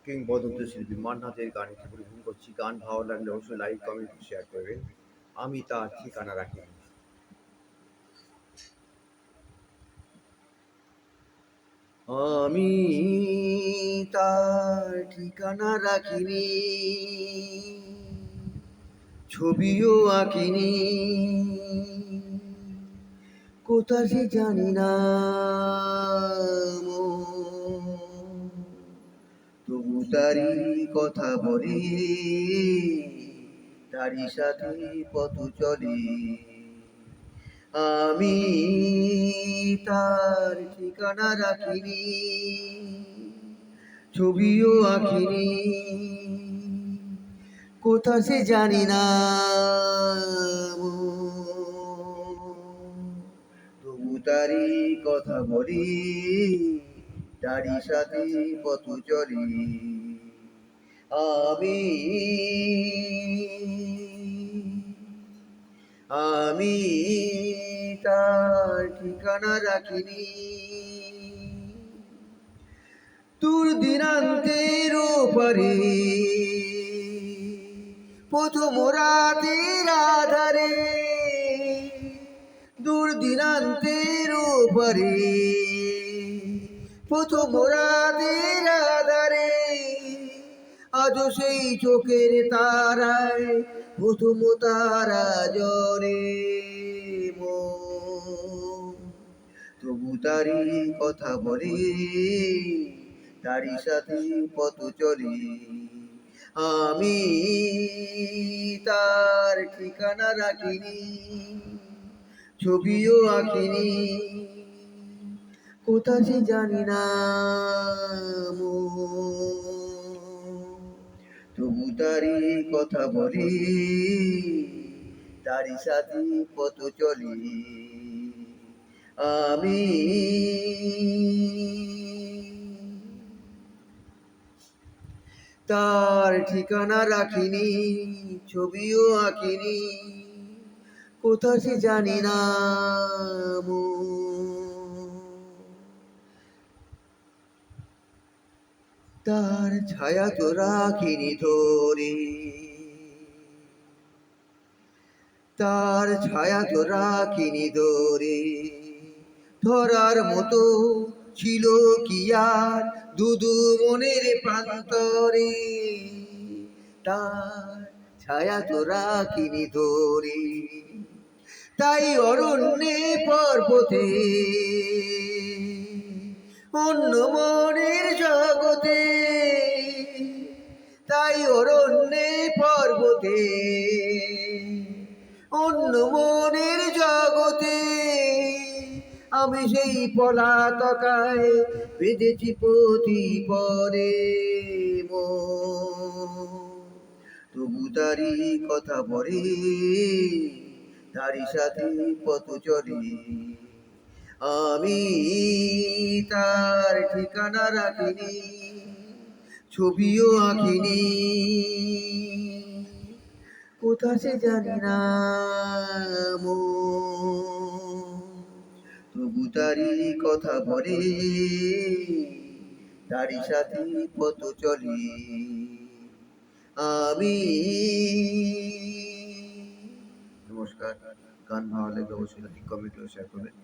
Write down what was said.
কিংবদন্তি শিল্পী মান্না দের গান একটি পরিবেশন করছি। গান ভালো লাগলে অবশ্যই লাইক, কমেন্ট, শেয়ার করবেন। আমি তার ঠিকানা রাখিনি। আমি তার ঠিকানা রাখিনি, ছবিও আঁকিনি, কোথা সে জানি না, তবু তারি কথা বলে, তারি সাথে পথ চলে। আমি তার ঠিকানা রাখিনি, ছবিও আঁকিনি, কোথা সে জানি না, তবু তারি কথা বলি, তারি সাথে পথ চলি। আমি আমি তার ঠিকানা রাখিনি, দূর দিনান্তের ওপারে, প্রথম রাতের আধারে, দূর দিনান্তের ওপারে, প্রথম রাতের আধারে, আজও সেই চোখের তারায় প্রথম তারা জ্বরে। তবু তারি কথা বলে, তারি সাথে পথ চলে। আমি তার ঠিকানা রাখিনি, ছবিও আঁকিনি, কোথা সে জানি না, তবু তারি কথা বলে, তারি সাথে পথ চলে। আমি তার ঠিকানা রাখিনি, ছবিও আঁকিনি, কোথা সে জানি না, তার ছায়া তো রাখিনি ধরে, তার ছায়া তো রাখিনি ধরে, ধরার মতো ছিল কি আর দুদু মনের প্রান্তরে, তার ছায়া তো রাখিনি ধরে। তাই অরণ্যে পর্বতে, অন্য মনের জগতে, তাই অরণ্যে পর্বতে, অন্য মনের জগতে, আমি সেই পলাতকায় বেঁধেছি পথি পরে। তবু তারি কথা বলে, তারি সাথে পথ চলে। আমি তার ঠিকানা রাখিনি, ছবিও আঁকিনি, কোথা সে জানি না, তবু তারি কথা বলে, তারি সাথে পথ চলে। আমি নমস্কার। গান ভালো লাগলে অবশ্যই লাইক, কমেন্ট ও শেয়ার করবেন।